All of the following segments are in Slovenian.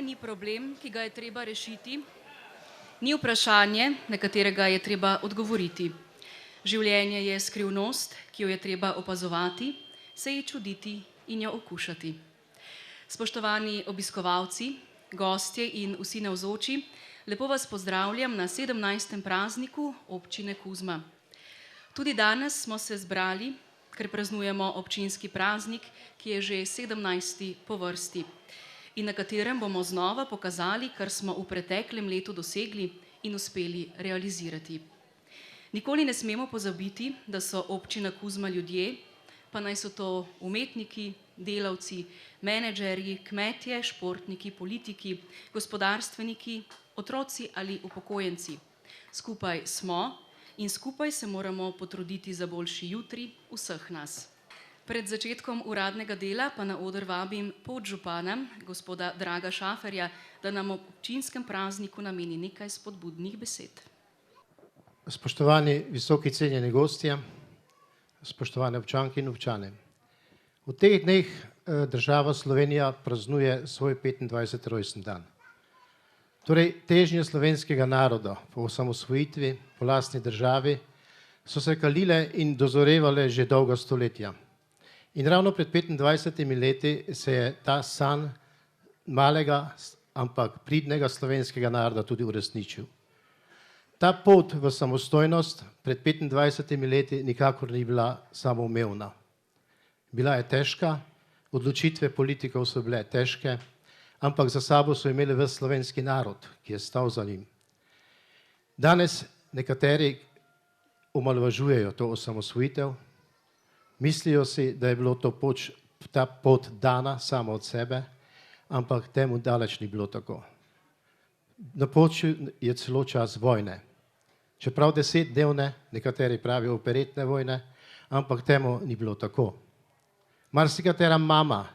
ni problem, ki ga je treba rešiti, ni vprašanje, na katerega je treba odgovoriti. Življenje je skrivnost, ki jo je treba opazovati, se ji čuditi in jo okušati. Spoštovani obiskovalci, gostje in vsi navzoči, lepo vas pozdravljam na 17. prazniku občine Kuzma. Tudi danes smo se zbrali, ker praznujemo občinski praznik, ki je že 17. po vrsti in na katerem bomo znova pokazali, kar smo v preteklem letu dosegli in uspeli realizirati. Nikoli ne smemo pozabiti, da so občina Kuzma ljudje, pa naj so to umetniki, delavci, menedžerji, kmetje, športniki, politiki, gospodarstveniki, otroci ali upokojenci. Skupaj smo in skupaj se moramo potruditi za boljši jutri vseh nas. Pred začetkom uradnega dela pa na oder vabim podžupana, gospoda Draga Šaferja, da nam ob občinskem prazniku nameni nekaj spodbudnih besed. Spoštovani visoki cenjeni gostje, spoštovane občanke in občani. V teh dneh država Slovenija praznuje svoj 25. rojstni dan. Torej, težnje slovenskega naroda po osamosvojitvi, po lastni državi so se kalile in dozorevale že dolga stoletja. In ravno pred 25 leti se je ta san malega, ampak pridnega slovenskega naroda tudi uresničil. Ta pot v samostojnost pred 25 leti nikakor ni bila samoumevna. Bila je težka, odločitve politikov so bile težke, ampak za sabo so imeli ves slovenski narod, ki je stal za njim. Danes nekateri omalovažujejo to osamosvojitev, mislijo si, da je bilo ta pot dana samo od sebe, ampak temu daleč ni bilo tako. Napočil je celo čas vojne. Čeprav 10-dnevne, nekateri pravijo operetne vojne, ampak temu ni bilo tako. Marsikatera mama,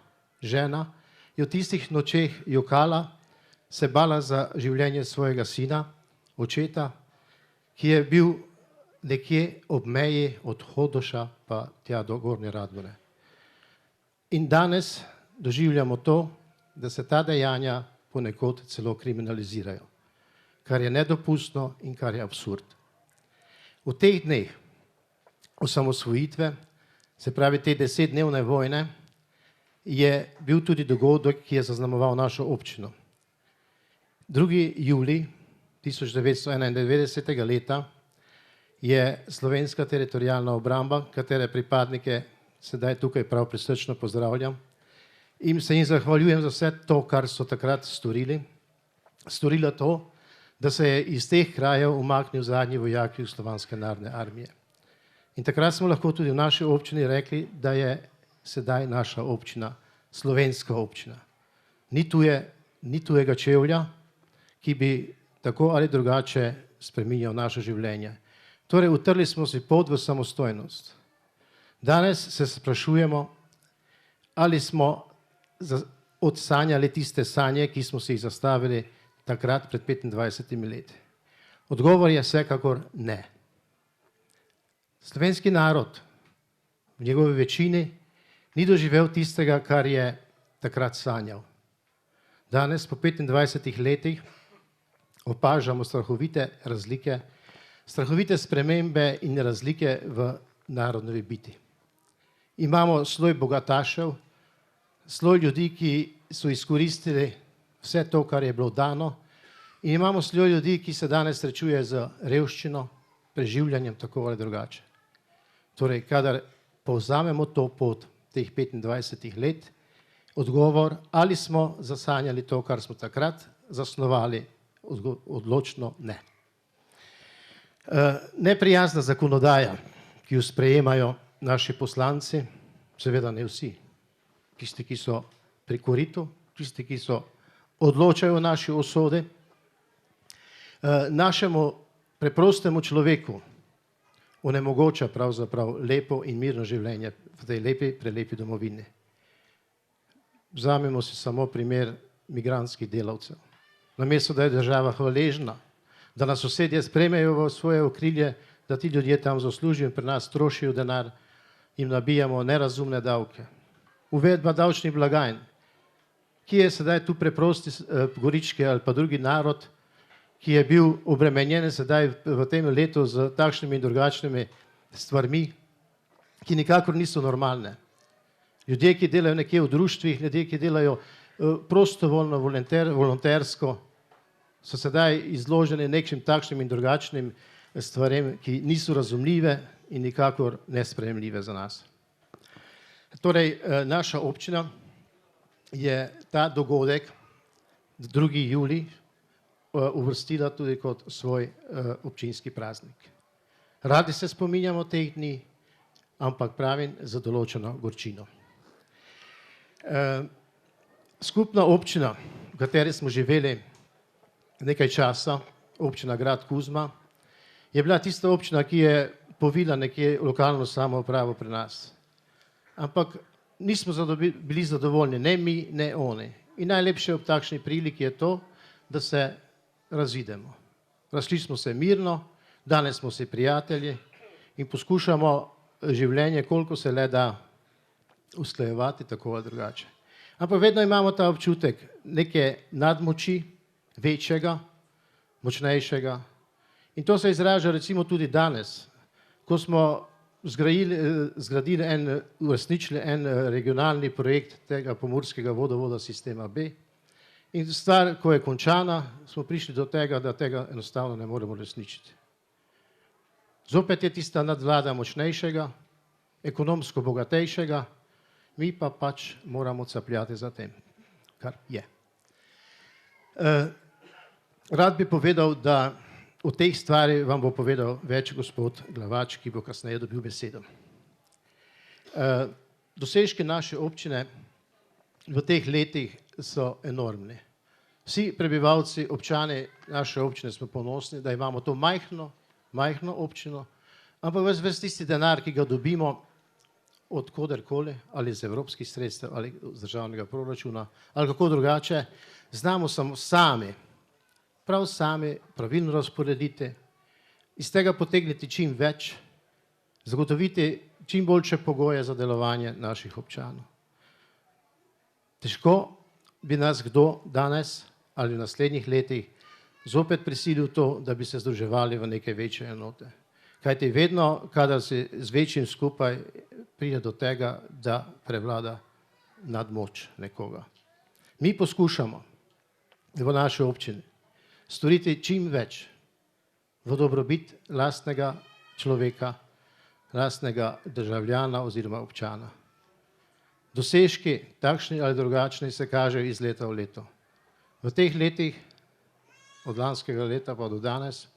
žena, je v tistih nočeh jokala, se bala za življenje svojega sina, očeta, ki je bil nekje ob meji od Hodoša pa tja do Gornje Radgone. In danes doživljamo to, da se ta dejanja ponekod celo kriminalizirajo, kar je nedopustno in kar je absurd. V teh dneh osamosvojitve, se pravi te 10-dnevne vojne, je bil tudi dogodek, ki je zaznamoval našo občino. 2. julij 1991. leta je slovenska teritorialna obramba, katere pripadnike sedaj tukaj prav prisrčno pozdravljam, in se jim zahvaljujem za vse to, kar so takrat storili. Storila to, da se je iz teh krajev umaknil zadnji vojak Jugoslovanske narodne armije. In takrat smo lahko tudi v naši občini rekli, da je sedaj naša občina slovenska občina. Ni tujega čevlja, ki bi tako ali drugače spreminjal naše življenje. Torej, utrli smo si pot v samostojnost. Danes se sprašujemo, ali smo odsanjali tiste sanje, ki smo si jih zastavili takrat pred 25 leti. Odgovor je vsekakor ne. Slovenski narod v njegovi večini ni doživel tistega, kar je takrat sanjal. Danes, po 25 letih, opažamo strahovite razlike, strahovite spremembe in razlike v narodnovi biti. Imamo sloj bogatašev, sloj ljudi, ki so izkoristili vse to, kar je bilo dano, in imamo sloj ljudi, ki se danes srečuje z revščino, preživljanjem tako ali drugače. Torej, kadar povzamemo to pot teh 25 let, odgovor, ali smo zasanjali to, kar smo takrat zasnovali, odločno ne. Neprijazna zakonodaja, ki jo sprejemajo naši poslanci, seveda ne vsi, tisti, ki so pri koritu, tisti, ki so odločajo o naši usodi, našemu preprostemu človeku onemogoča pravzaprav lepo in mirno življenje v tej lepi, prelepi domovini. Vzamemo si samo primer migrantskih delavcev. Namesto da je država hvaležna, da nas sosedje sprejmejo v svoje okrilje, da ti ljudje tam zaslužijo in pri nas trošijo denar, jim nabijamo nerazumne davke. Uvedba davčnih blagajn, ki je sedaj tu preprosti gorički ali pa drugi narod, ki je bil obremenjen sedaj v tem letu z takšnimi in drugačnimi stvarmi, ki nikakor niso normalne. Ljudje, ki delajo nekje v društvih, ljudje, ki delajo prostovoljno, volontersko, so sedaj izloženi nekim takšnim in drugačnim stvarem, ki niso razumljive in nikakor nesprejemljive za nas. Torej, naša občina je ta dogodek 2. julij uvrstila tudi kot svoj občinski praznik. Radi se spominjamo teh dni, ampak pravim za določeno gorčino. Skupna občina, v kateri smo živeli nekaj časa, občina grad Kuzma, je bila tista občina, ki je povila nekje lokalno samoupravo pri nas. Ampak nismo bili zadovoljni, ne mi, ne oni. In najlepše ob takšni priliki je to, da se razidemo. Razšli smo se mirno, danes smo si prijatelji in poskušamo življenje, koliko se le da usklajevati tako ali drugače. Ampak vedno imamo ta občutek neke nadmoči, večjega, močnejšega. In to se izraža recimo tudi danes, ko smo uresničili en regionalni projekt tega pomurskega vodovoda sistema B. In stvar, ko je končana, smo prišli do tega, da tega enostavno ne moremo uresničiti. Zopet je tista nadvlada močnejšega, ekonomsko bogatejšega, mi pa pač moramo capljati za tem, kar je. Rad bi povedal, da o teh stvari vam bo povedal več gospod Glavač, ki bo kasneje dobil besedo. Dosežki naše občine v teh letih so enormni. Vsi prebivalci, občani naše občine smo ponosni, da imamo to majhno občino, ampak ves tisti denar, ki ga dobimo od koderkoli, ali iz evropskih sredstev, ali iz državnega proračuna, ali kako drugače, znamo samo sami, prav sami pravilno razporediti, iz tega potegniti čim več, zagotoviti čim boljše pogoje za delovanje naših občanov. Težko bi nas kdo danes ali v naslednjih letih zopet prisilil to, da bi se združevali v neke večje enote. Kajti vedno, kadar se z večjim skupaj pride do tega, da prevlada nadmoč nekoga. Mi poskušamo v naši občini storiti čim več v dobrobit lastnega človeka, lastnega državljana oziroma občana. Dosežki, takšni ali drugačni, se kažejo iz leta v leto. V teh letih, od lanskega leta pa do danes,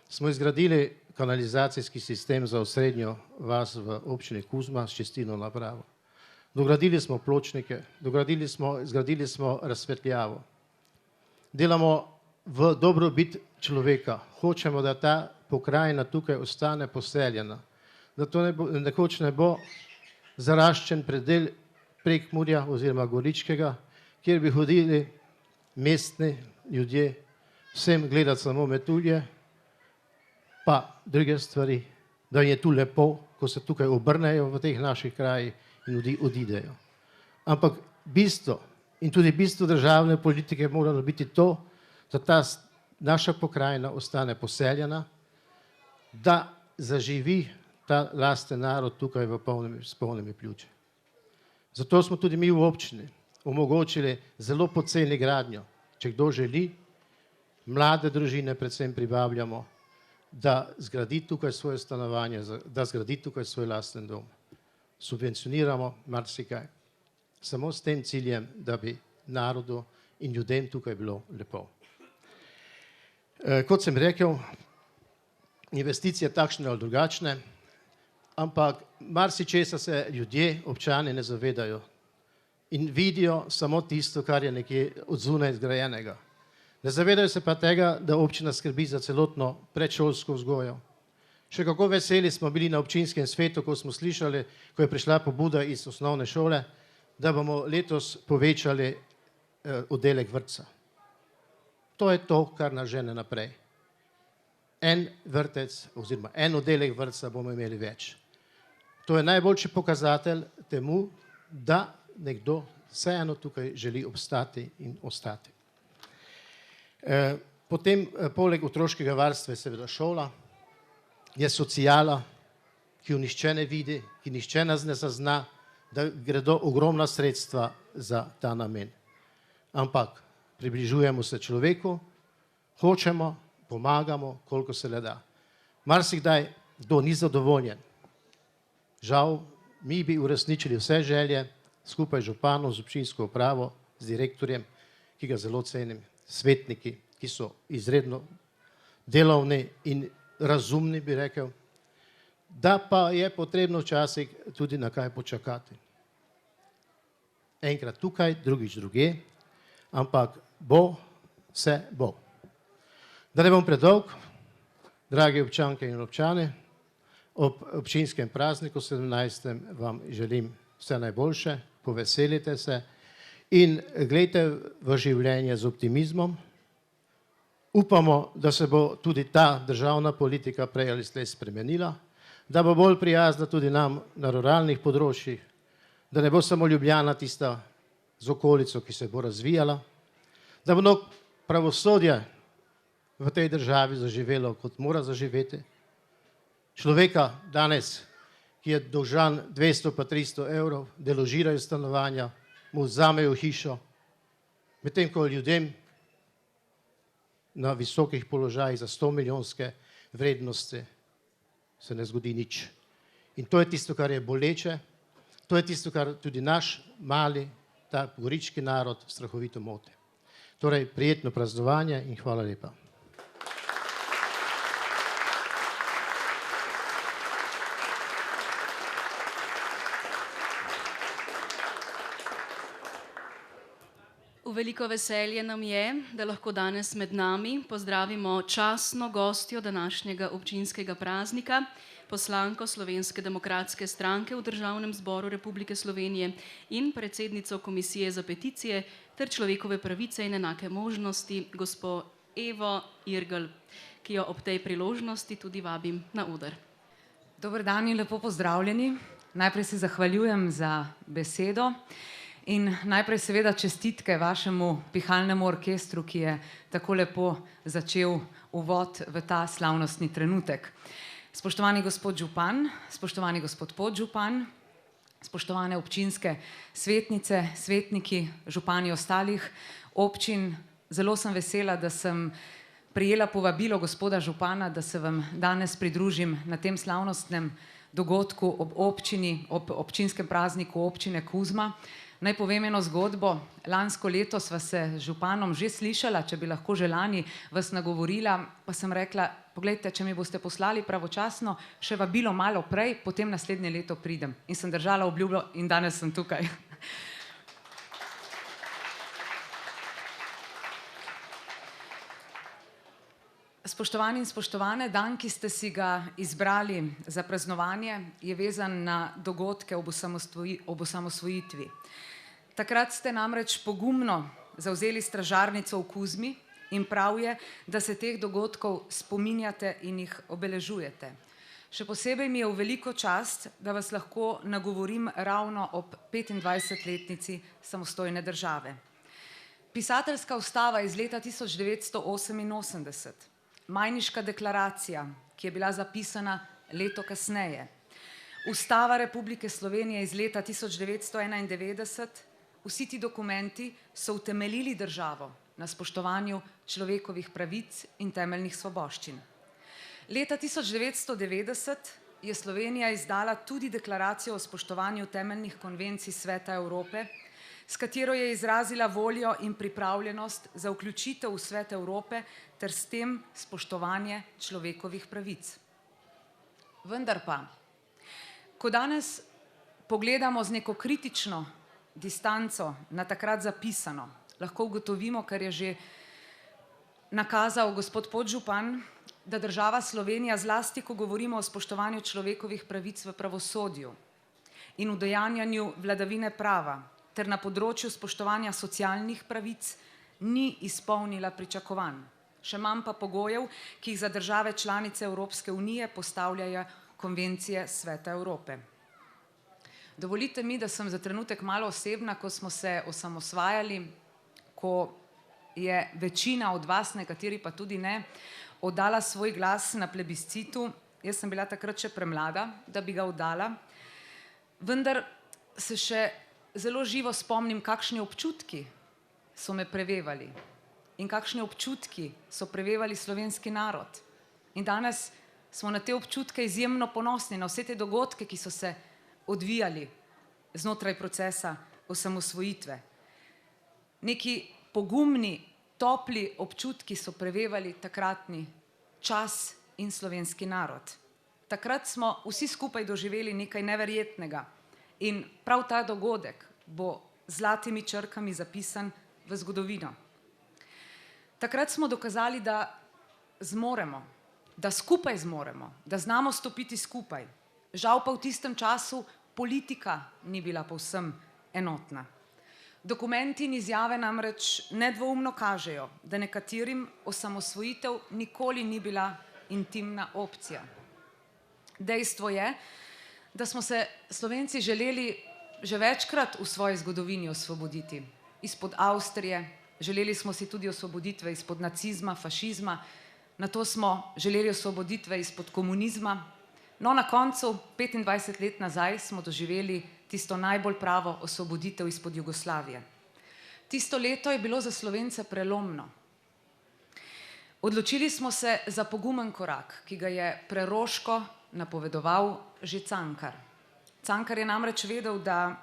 smo izgradili kanalizacijski sistem za osrednjo vas v občini Kuzma s čistilno napravo. Dogradili smo pločnike, zgradili smo razsvetljavo. Delamo v dobrobit človeka. Hočemo, da ta pokrajina tukaj ostane poseljena. Da to nekoč ne bo zaraščen predel Prekmurja oziroma Goričkega, kjer bi hodili mestni ljudje vsem gledati samo metulje, pa druge stvari, da je tu lepo, ko se tukaj obrnejo v teh naših krajih in ljudi odidejo. Ampak bistvo in tudi bistvo državne politike mora biti to, da ta naša pokrajina ostane poseljena, da zaživi ta lasten narod tukaj s polnimi pljuči. Zato smo tudi mi v občini omogočili zelo poceni gradnjo. Če kdo želi, mlade družine predvsem privabljamo, da zgradi tukaj svoje stanovanje, da zgradi tukaj svoj lasten dom. Subvencioniramo marsikaj. Samo s tem ciljem, da bi narodu in ljudem tukaj bilo lepo. Kot sem rekel, investicije takšne ali drugačne, ampak marsičesa se ljudje, občani ne zavedajo in vidijo samo tisto, kar je nekje od zunaj zgrajenega. Ne zavedajo se pa tega, da občina skrbi za celotno predšolsko vzgojo. Še kako veseli smo bili na občinskem svetu, ko smo slišali, ko je prišla pobuda iz osnovne šole, da bomo letos povečali oddelek vrtca. To je to, kar nas žene naprej. En vrtec oziroma en oddelek vrtca bomo imeli več. To je najboljši pokazatelj temu, da nekdo vseeno tukaj želi obstati in ostati. Potem, poleg otroškega varstva je seveda šola, je sociala, ki jo nihče ne vidi, ki nihče nas ne zazna, da gredo ogromna sredstva za ta namen. Ampak približujemo se človeku, hočemo, pomagamo, koliko se le da. Marsikdaj kdo ni zadovoljen. Žal, mi bi uresničili vse želje, skupaj z županom, z občinsko upravo, z direktorjem, ki ga zelo cenim, svetniki, ki so izredno delovni in razumni, bi rekel, da pa je potrebno včasih tudi na kaj počakati. Enkrat tukaj, drugič druge, ampak bo, vse bo. Da ne bom predolg, dragi občanke in občani, ob občinskem prazniku 17. vam želim vse najboljše, poveselite se in gledajte v življenje z optimizmom. Upamo, da se bo tudi ta državna politika prej ali slej spremenila, da bo bolj prijazna tudi nam na ruralnih področjih, da ne bo samo Ljubljana tista z okolico, ki se bo razvijala, da bo pravosodje v tej državi zaživelo, kot mora zaživeti. Človeka danes, ki je dolžan 200 pa 300 evrov, deložirajo stanovanja, mu vzamejo hišo, medtem ko ljudem na visokih položajih za 100 milijonske vrednosti se ne zgodi nič. In to je tisto, kar je boleče, to je tisto, kar tudi naš mali, ta gorički narod strahovito moti. Torej, prijetno praznovanje in hvala lepa. Veliko veselje nam je, da lahko danes med nami pozdravimo častno gostjo današnjega občinskega praznika, poslanko Slovenske demokratske stranke v Državnem zboru Republike Slovenije in predsednico Komisije za peticije ter človekove pravice in enake možnosti, gospo Evo Irgl, ki jo ob tej priložnosti tudi vabim na oder. Dober dan in lepo pozdravljeni. Najprej se zahvaljujem za besedo. In najprej seveda čestitke vašemu pihalnemu orkestru, ki je tako lepo začel uvod v ta slavnostni trenutek. Spoštovani gospod župan, spoštovani gospod podžupan, spoštovane občinske svetnice, svetniki, župani ostalih občin, zelo sem vesela, da sem prejela povabilo gospoda župana, da se vam danes pridružim na tem slavnostnem dogodku ob občinskem prazniku občine Kuzma. Naj povem eno zgodbo. Lansko leto sva se z županom že slišala, če bi lahko že lani vas nagovorila, pa sem rekla, poglejte, če mi boste poslali pravočasno še vabilo malo prej, potem naslednje leto pridem. In sem držala obljubo in danes sem tukaj. Spoštovani in spoštovane, dan, ki ste si ga izbrali za praznovanje, je vezan na dogodke ob osamosvojitvi. Takrat ste namreč pogumno zavzeli stražarnico v Kuzmi in prav je, da se teh dogodkov spominjate in jih obeležujete. Še posebej mi je v veliko čast, da vas lahko nagovorim ravno ob 25-letnici samostojne države. Pisateljska ustava iz leta 1988, Majniška deklaracija, ki je bila zapisana leto kasneje, Ustava Republike Slovenije iz leta 1991, vsi ti dokumenti so utemeljili državo na spoštovanju človekovih pravic in temeljnih svoboščin. Leta 1990 je Slovenija izdala tudi deklaracijo o spoštovanju temeljnih konvencij Sveta Evrope, s katero je izrazila voljo in pripravljenost za vključitev v Svet Evrope ter s tem spoštovanje človekovih pravic. Vendar pa, ko danes pogledamo z neko kritično distanco na takrat zapisano, lahko ugotovimo, kar je že nakazal gospod podžupan, da država Slovenija zlasti, ko govorimo o spoštovanju človekovih pravic v pravosodju in udejanjanju vladavine prava ter na področju spoštovanja socialnih pravic, ni izpolnila pričakovanj, še manj pa pogojev, ki jih za države članice Evropske unije postavljajo konvencije Sveta Evrope. Dovolite mi, da sem za trenutek malo osebna, ko smo se osamosvajali, ko je večina od vas, nekateri pa tudi ne, oddala svoj glas na plebiscitu. Jaz sem bila takrat še premlada, da bi ga oddala, vendar se še zelo živo spomnim, kakšni občutki so me prevevali in kakšni občutki so prevevali slovenski narod. In danes smo na te občutke izjemno ponosni, na vse te dogodke, ki so se odvijali znotraj procesa osamosvojitve. Neki pogumni, topli občutki so prevevali takratni čas in slovenski narod. Takrat smo vsi skupaj doživeli nekaj neverjetnega in prav ta dogodek bo z zlatimi črkami zapisan v zgodovino. Takrat smo dokazali, da zmoremo, da skupaj zmoremo, da znamo stopiti skupaj. Žal pa v tistem času politika ni bila povsem enotna. Dokumenti in izjave namreč nedvoumno kažejo, da nekaterim osamosvojitev nikoli ni bila intimna opcija. Dejstvo je, da smo se Slovenci želeli že večkrat v svoji zgodovini osvoboditi. Izpod Avstrije, želeli smo si tudi osvoboditve izpod nacizma, fašizma, nato smo želeli osvoboditve izpod komunizma. No, na koncu, 25 let nazaj, smo doživeli tisto najbolj pravo osvoboditev izpod Jugoslavije. Tisto leto je bilo za Slovence prelomno. Odločili smo se za pogumen korak, ki ga je preroško napovedoval že Cankar. Cankar je namreč vedel, da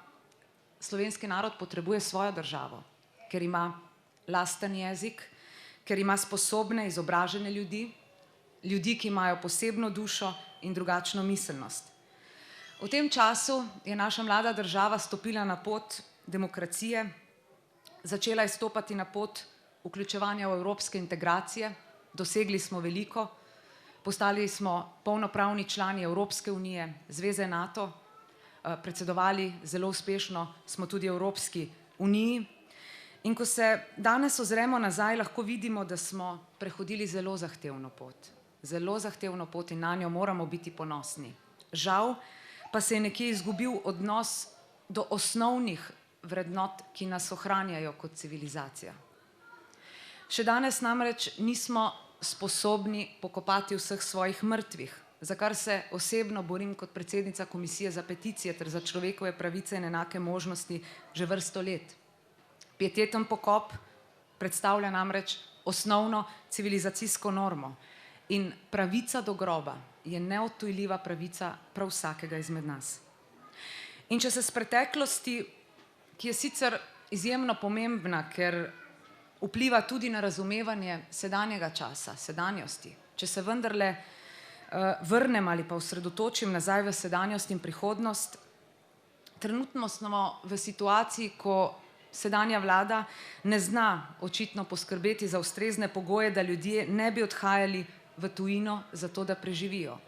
slovenski narod potrebuje svojo državo, ker ima lasten jezik, ker ima sposobne, izobražene ljudi, ljudi, ki imajo posebno dušo in drugačno miselnost. V tem času je naša mlada država stopila na pot demokracije, začela je stopati na pot vključevanja v evropske integracije, dosegli smo veliko, postali smo polnopravni člani Evropske unije, Zveze NATO, predsedovali zelo uspešno smo tudi Evropski uniji. In ko se danes ozremo nazaj, lahko vidimo, da smo prehodili zelo zahtevno pot in na njo moramo biti ponosni. Žal pa se je nekje izgubil odnos do osnovnih vrednot, ki nas ohranjajo kot civilizacija. Še danes namreč nismo sposobni pokopati vseh svojih mrtvih, za kar se osebno borim kot predsednica Komisije za peticije ter za človekove pravice in enake možnosti že vrsto let. Pieteten pokop predstavlja namreč osnovno civilizacijsko normo in pravica do groba je neodtujljiva pravica prav vsakega izmed nas. In če se s preteklosti, ki je sicer izjemno pomembna, ker vpliva tudi na razumevanje sedanjega časa, sedanjosti, če se vendarle vrnem ali pa osredotočim nazaj v sedanjost in prihodnost, trenutno smo v situaciji, ko sedanja vlada ne zna očitno poskrbeti za ustrezne pogoje, da ljudje ne bi odhajali v tujino zato, da preživijo.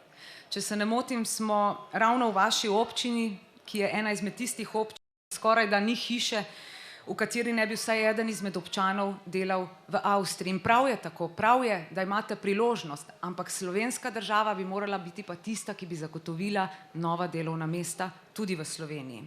Če se ne motim, smo ravno v vaši občini, ki je ena izmed tistih občin, skoraj da ni hiše, v kateri ne bi vsaj eden izmed občanov delal v Avstriji. In prav je tako, prav je, da imate priložnost, ampak slovenska država bi morala biti pa tista, ki bi zagotovila nova delovna mesta tudi v Sloveniji.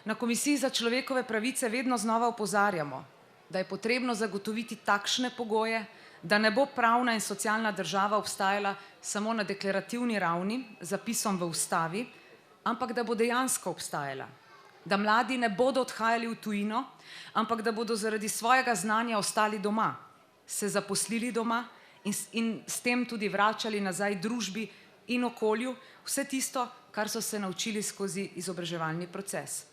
Na Komisiji za človekove pravice vedno znova opozarjamo, da je potrebno zagotoviti takšne pogoje, da ne bo pravna in socialna država obstajala samo na deklarativni ravni, zapisom v ustavi, ampak da bo dejansko obstajala. Da mladi ne bodo odhajali v tujino, ampak da bodo zaradi svojega znanja ostali doma, se zaposlili doma in s tem tudi vračali nazaj družbi in okolju vse tisto, kar so se naučili skozi izobraževalni proces.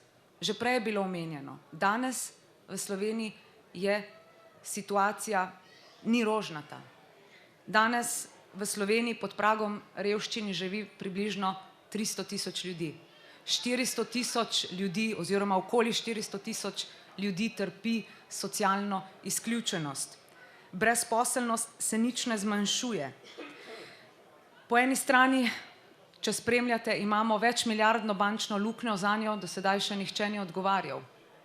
Že prej je bilo omenjeno, danes v Sloveniji je situacija ni rožnata. Danes v Sloveniji pod pragom revščine živi približno 300 tisoč ljudi. 400 tisoč ljudi oziroma okoli 400 tisoč ljudi trpi socialno izključenost. Brezposelnost se nič ne zmanjšuje. Po eni strani, če spremljate, imamo večmilijardno bančno luknjo, zanjo do sedaj še nihče ni odgovarjal.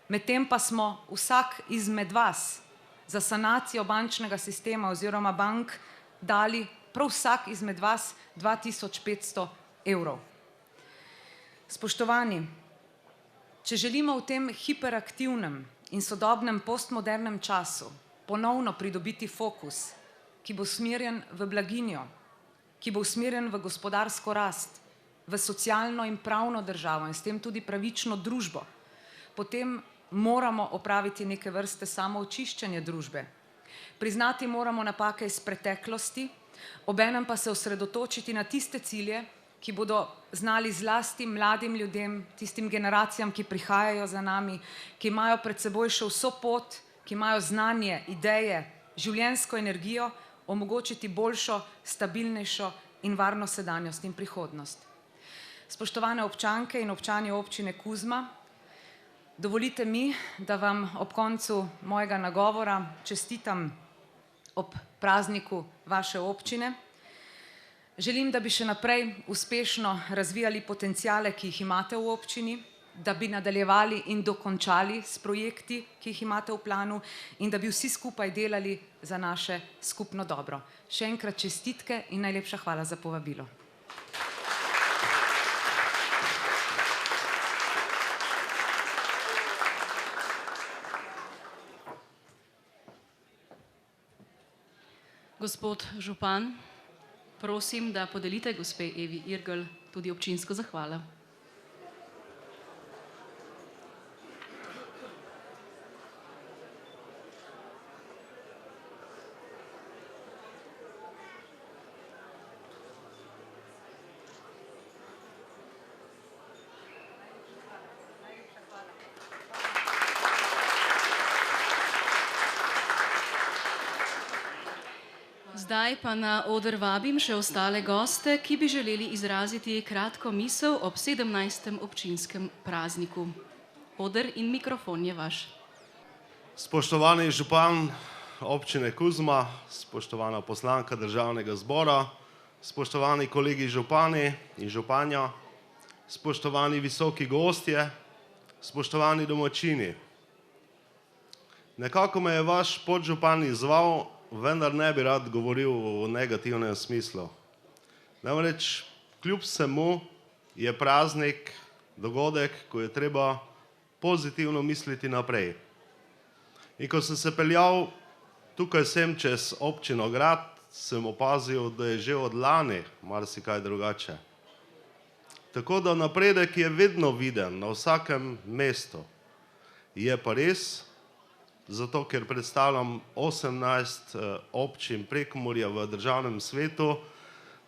Medtem pa smo vsak izmed vas za sanacijo bančnega sistema oziroma bank dali prav vsak izmed vas 2500 evrov. Spoštovani, Če želimo v tem hiperaktivnem in sodobnem postmodernem času ponovno pridobiti fokus, ki bo usmerjen v blaginjo, ki bo usmerjen v gospodarsko rast, v socialno in pravno državo in s tem tudi pravično družbo, potem moramo opraviti neke vrste samoočiščenje družbe. Priznati moramo napake iz preteklosti, obenem pa se osredotočiti na tiste cilje, ki bodo znali zlasti mladim ljudem, tistim generacijam, ki prihajajo za nami, ki imajo pred seboj še vso pot, ki imajo znanje, ideje, življenjsko energijo, omogočiti boljšo, stabilnejšo in varno sedanjost in prihodnost. Spoštovane občanke in občani občine Kuzma, dovolite mi, da vam ob koncu mojega nagovora čestitam ob prazniku vaše občine. Želim, da bi še naprej uspešno razvijali potenciale, ki jih imate v občini, da bi nadaljevali in dokončali s projekti, ki jih imate v planu in da bi vsi skupaj delali za naše skupno dobro. Še enkrat čestitke in najlepša hvala za povabilo. Gospod župan, prosim, da podelite gospe Evi Irgl tudi občinsko zahvalo. Zdaj pa na oder vabim še ostale goste, ki bi želeli izraziti kratko misel ob 17. občinskem prazniku. Oder in mikrofon je vaš. Spoštovani župan občine Kuzma, spoštovana poslanka Državnega zbora, spoštovani kolegi župani in županja, spoštovani visoki gostje, spoštovani domačini. Nekako me je vaš podžupan izzval, vendar ne bi rad govoril v negativnem smislu. Namreč, kljub vsemu je praznik dogodek, ko je treba pozitivno misliti naprej. In ko sem se peljal tukaj sem čez občino Grad, sem opazil, da je že od lani marsikaj drugače. Tako da napredek je vedno viden na vsakem mestu. Je pa res, zato ker predstavljam 18 občin Prekmurja v državnem svetu,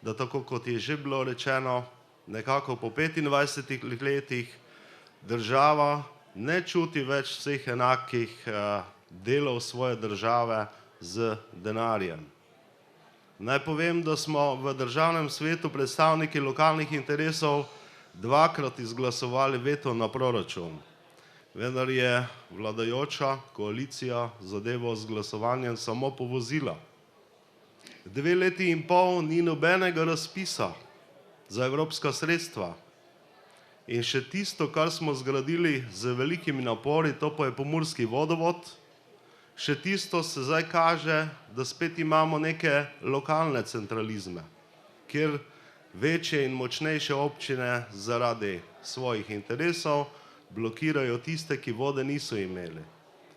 da tako kot je že bilo rečeno, nekako po 25 letih država ne čuti več vseh enakih delov svoje države z denarjem. Naj povem, da smo v državnem svetu predstavniki lokalnih interesov dvakrat izglasovali veto na proračun. Vendar je vladajoča koalicija zadevo z glasovanjem samo povozila. 2 leti in pol ni nobenega razpisa za evropska sredstva. In še tisto, kar smo zgradili z velikimi napori, to pa je pomurski vodovod, še tisto se zdaj kaže, da spet imamo neke lokalne centralizme, kjer večje in močnejše občine zaradi svojih interesov blokirajo tiste, ki vode niso imeli.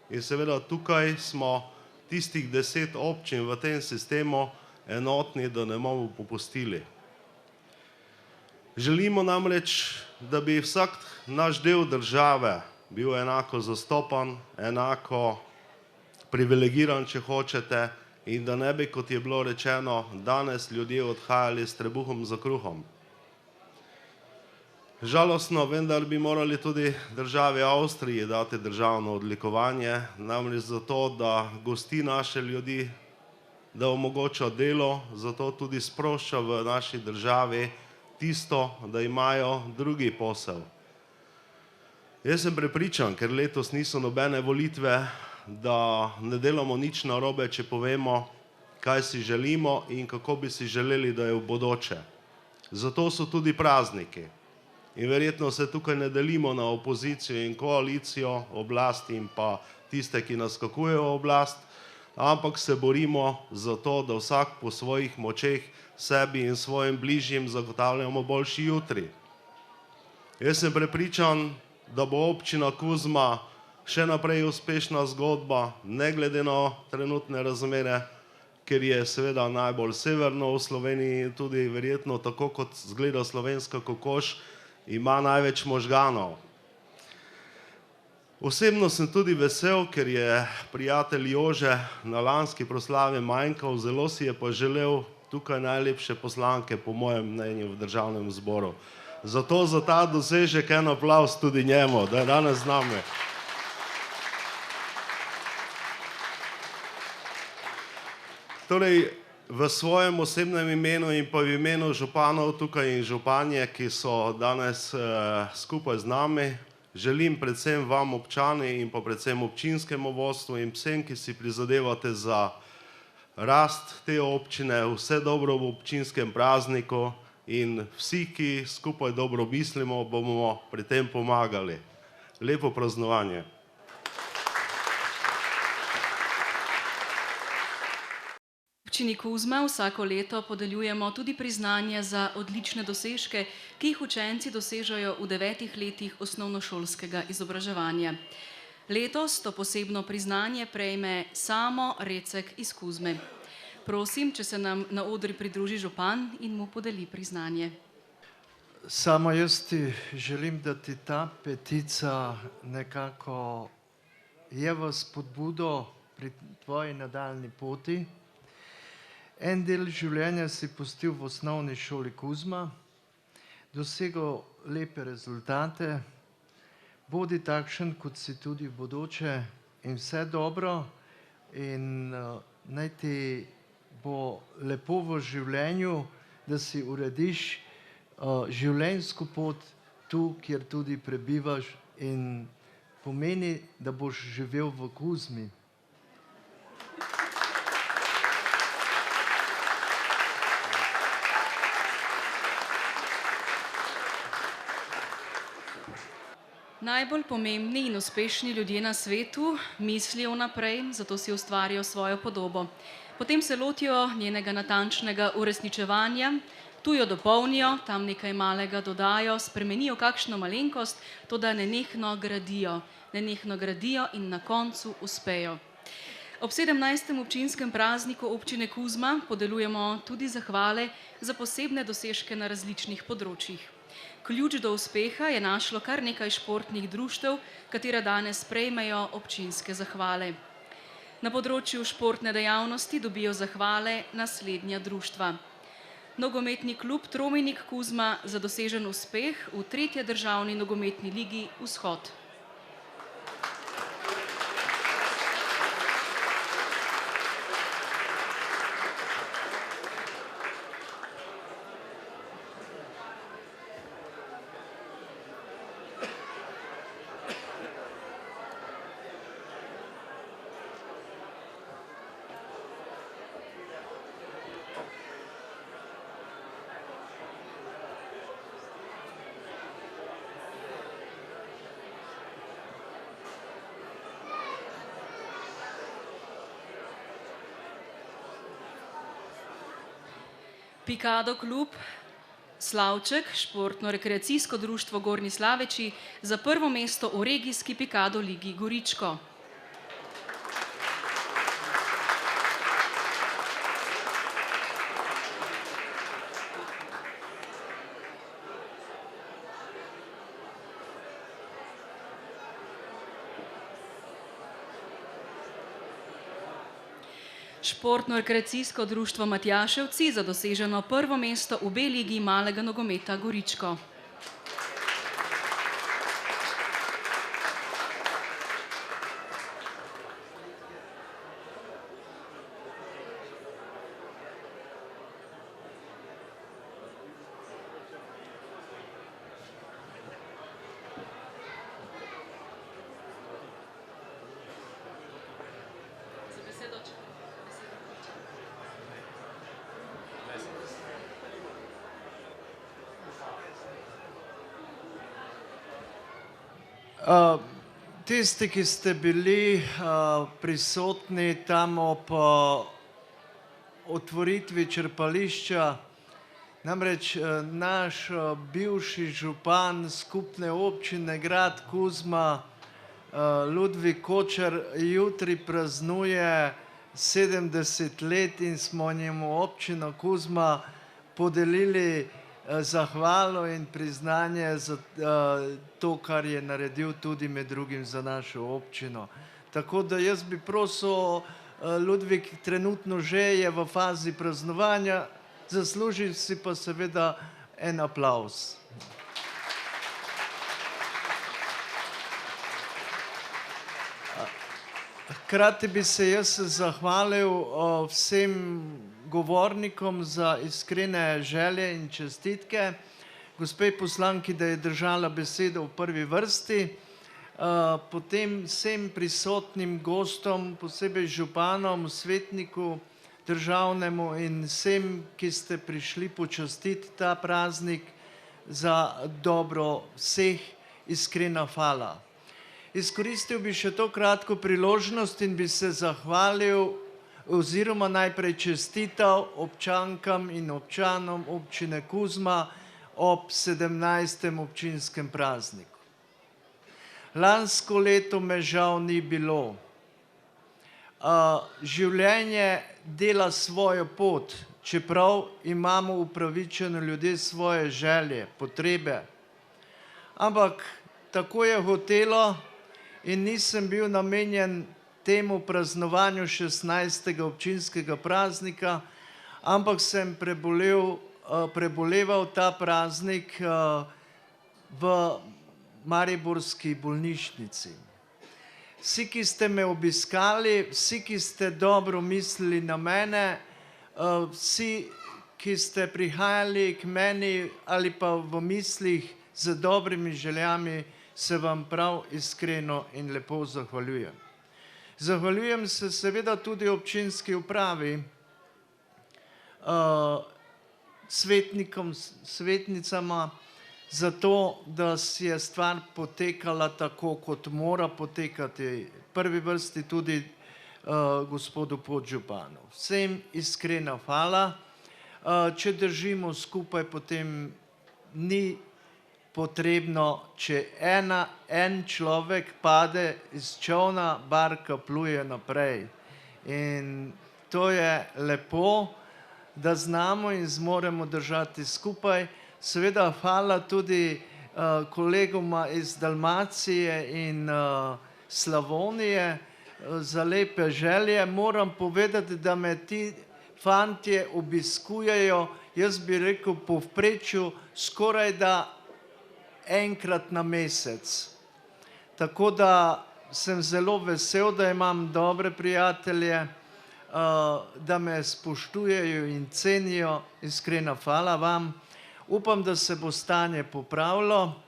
In seveda tukaj smo tistih 10 občin v tem sistemu enotni, da ne bomo popustili. Želimo namreč, da bi vsak naš del države bil enako zastopan, enako privilegiran, če hočete, in da ne bi, kot je bilo rečeno, danes ljudje odhajali s trebuhom za kruhom. Žalostno, vendar bi morali tudi državi Avstriji dati državno odlikovanje, namreč zato, da gosti naše ljudi, da omogoča delo, zato tudi sprošča v naši državi tisto, da imajo drugi posel. Jaz sem prepričan, ker letos niso nobene volitve, da ne delamo nič narobe, če povemo, kaj si želimo in kako bi si želeli, da je v bodoče. Zato so tudi prazniki. In verjetno se tukaj ne delimo na opozicijo in koalicijo, oblast in pa tiste, ki naskakujejo oblast, ampak se borimo za to, da vsak po svojih močeh sebi in svojim bližjim zagotavljamo boljši jutri. Jaz sem prepričan, da bo občina Kuzma še naprej uspešna zgodba, ne glede na trenutne razmere, ker je seveda najbolj severno v Sloveniji, tudi verjetno tako kot zgleda slovenska kokoš, ima največ možganov. Osebno sem tudi vesel, ker je prijatelj Jože na lanski proslavi manjkal, zelo si je pa želel tukaj najlepše poslanke, po mojem mnenju, v državnem zboru. Zato za ta dosežek en aplavz tudi njemu, da je danes z nami. Torej, v svojem osebnem imenu in pa v imenu županov tukaj in županje, ki so danes skupaj z nami, želim predvsem vam občani in pa predvsem občinskemu vodstvu in vsem, ki si prizadevate za rast te občine, vse dobro v občinskem prazniku in vsi, ki skupaj dobro mislimo, bomo pri tem pomagali. Lepo praznovanje. V občini Kuzma vsako leto podeljujemo tudi priznanje za odlične dosežke, ki jih učenci dosežejo v 9 letih osnovnošolskega izobraževanja. Letos to posebno priznanje prejme Samo Recek iz Kuzme. Prosim, če se nam na odri pridruži župan in mu podeli priznanje. Samo jaz ti želim, da ti ta petica nekako je v spodbudo pri tvoji nadaljni poti. En del življenja si pustil v osnovni šoli Kuzma, dosegel lepe rezultate, bodi takšen, kot si tudi v bodoče in vse dobro in naj ti bo lepo v življenju, da si urediš življenjsko pot tu, kjer tudi prebivaš in pomeni, da boš živel v Kuzmi. Najbolj pomembni in uspešni ljudje na svetu mislijo naprej, zato si ustvarijo svojo podobo. Potem se lotijo njenega natančnega uresničevanja, tu jo dopolnijo, tam nekaj malega dodajo, spremenijo kakšno malenkost, toda nenehno gradijo in na koncu uspejo. Ob 17. občinskem prazniku občine Kuzma podeljujemo tudi zahvale za posebne dosežke na različnih področjih. Ključ do uspeha je našlo kar nekaj športnih društev, katera danes prejmejo občinske zahvale. Na področju športne dejavnosti dobijo zahvale naslednja društva. Nogometni klub Tromenik Kuzma za dosežen uspeh v 3. državni nogometni ligi Vzhod. Pikado klub Slavček, športno-rekreacijsko društvo Gornji Slaveči za prvo mesto v regijski Pikado ligi Goričko. Športno-rekreacijsko društvo Matjaševci za doseženo prvo mesto v B ligi malega nogometa Goričko. Tisti, ki ste bili prisotni tam ob otvoritvi črpališča, Namreč naš bivši župan skupne občine grad Kuzma, Ludvik Kočar, jutri praznuje 70 let in smo njemu občino Kuzma podelili zahvalo in priznanje za to, kar je naredil tudi med drugim za našo občino. Tako da jaz bi prosil, Ludvik trenutno že je v fazi praznovanja, zasluži si pa seveda en aplavz. Hkrati bi se jaz zahvalil vsem govornikom za iskrene želje in čestitke. Gospe poslanki, da je držala besedo v prvi vrsti, potem vsem prisotnim gostom, posebej županom, svetniku državnemu in vsem, ki ste prišli počastiti ta praznik, za dobro vseh iskrena hvala. Izkoristil bi še to kratko priložnost in bi se zahvalil oziroma najprej čestital občankam in občanom občine Kuzma ob 17. občinskem prazniku. Lansko leto me žal ni bilo. Življenje dela svojo pot, čeprav imamo upravičeno ljudje svoje želje, potrebe. Ampak tako je hotelo in nisem bil namenjen temu praznovanju 16. občinskega praznika, ampak sem preboleval ta praznik v mariborski bolnišnici. Vsi, ki ste me obiskali, vsi, ki ste dobro mislili na mene, vsi, ki ste prihajali k meni ali pa v mislih z dobrimi željami, se vam prav iskreno in lepo zahvaljujem. Zahvaljujem se seveda tudi občinski upravi, svetnikom, svetnicama, za to, da je stvar potekala tako, kot mora potekati. V prvi vrsti tudi gospodu podžupanu. Vsem iskrena hvala. Če držimo skupaj, potem ni potrebno, če en človek pade iz čolna, barka pluje naprej. In to je lepo, da znamo in zmoremo držati skupaj. Seveda hvala tudi kolegoma iz Dalmacije in Slavonije za lepe želje. Moram povedati, da me ti fantje obiskujejo, jaz bi rekel povprečju skoraj da enkrat na mesec. Tako da sem zelo vesel, da imam dobre prijatelje, da me spoštujejo in cenijo. Iskrena hvala vam. Upam, da se bo stanje popravilo,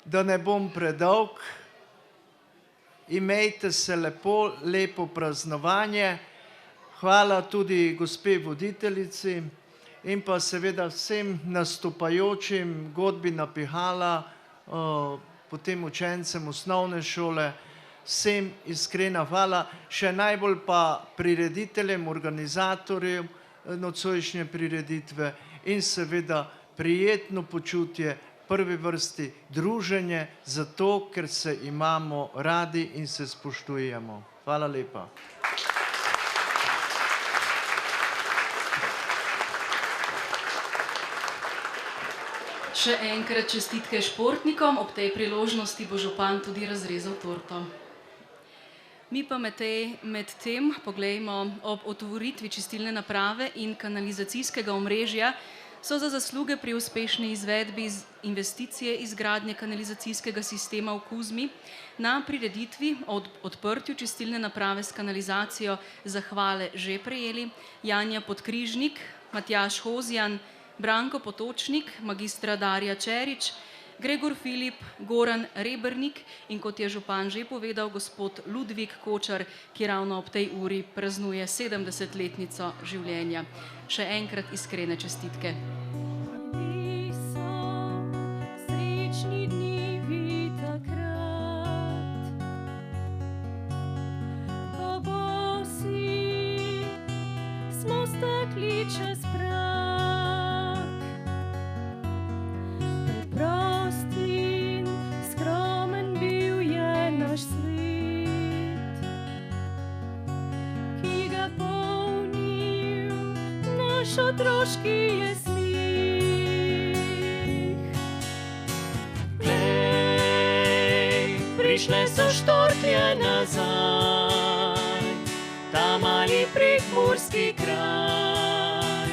da ne bom predolg. Imejte se lepo, lepo praznovanje. Hvala tudi gospe voditeljici in pa seveda vsem nastopajočim, godbi Napihala, potem učencem osnovne šole, vsem iskrena hvala. Še najbolj pa prirediteljem, organizatorjem nocojšnje prireditve in seveda prijetno počutje, v prvi vrsti druženje, zato ker se imamo radi in se spoštujemo. Hvala lepa. Še enkrat čestitke športnikom, ob tej priložnosti bo župan tudi razrezal torto. Mi pa med tem poglejmo, ob otvoritvi čistilne naprave in kanalizacijskega omrežja so za zasluge pri uspešni izvedbi investicije izgradnje kanalizacijskega sistema v Kuzmi na prireditvi ob odprtju čistilne naprave s kanalizacijo zahvale že prejeli Janja Podkrižnik, Matjaž Hozjan, Branko Potočnik, magistra Darja Čerič, Gregor Filip, Goran Rebernik in kot je župan že povedal, gospod Ludvik Kočar, ki ravno ob tej uri praznuje 70-letnico življenja. Še enkrat iskrene čestitke. Smo stekli čez prag. naš otroški je smih. Glej, prišle so štorklje nazaj, ta mali prekmurski kraj,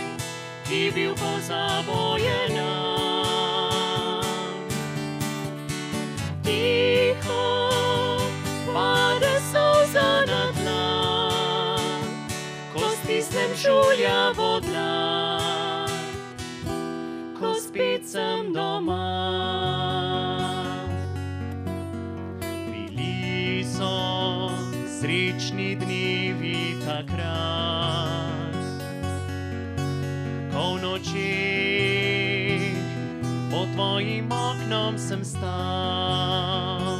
ki bil pozabojen nam. Tiho pade solza na tla, ko stisnem žulja v dlan, ko spet sem doma. Bili so srečni dnevi takrat, ko v nočeh pod tvojim oknom sem stal.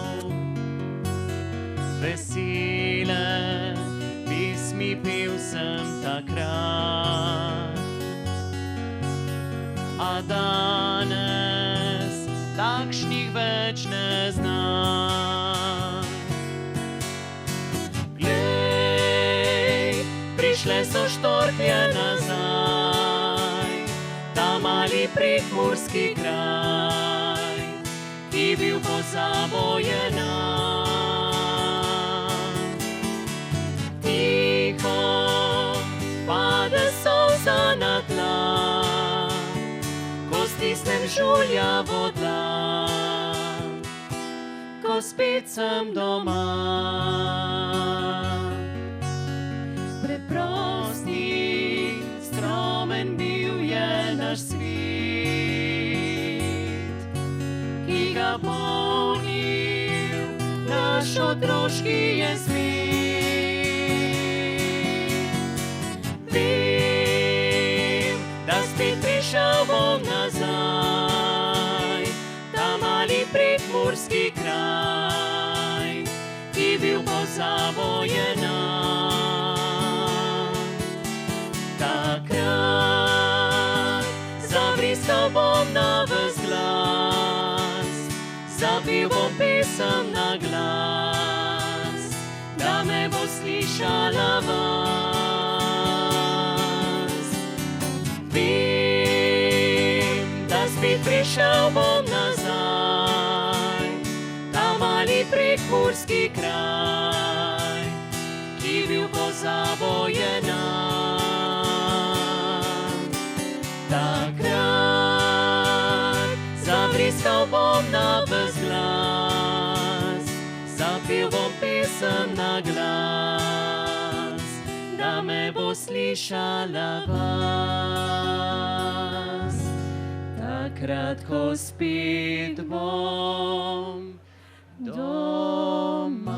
Vesele pesmi pel sem takrat, a danes takšnih več ne znam. Glej, prišle so štorklje nazaj, ta mali prekmurski kraj, ki bil pozabojen nam. Tiho pade solza na tla, ko stisnem žulja v dlan, ko spet sem doma. Preprosti, skromen bil je naš svet, ki ga polnil naš otroški je svet. Vem, da spet prišel bom nazaj, ta mali prekmurski kraj, ki bil pozabojen nam. Takrat zavriskal bom na ves glas, zapil bom pesem na glas, da me bo slišala vas. Vem, da spet prišel bom nazaj, ta mali prekmurski kraj, ki bil pozabojen nam. Takrat zavriskal bom na ves glas, zapil bom pesem na glas, da me bo slišala vas. Takrat, ko spet bom doma.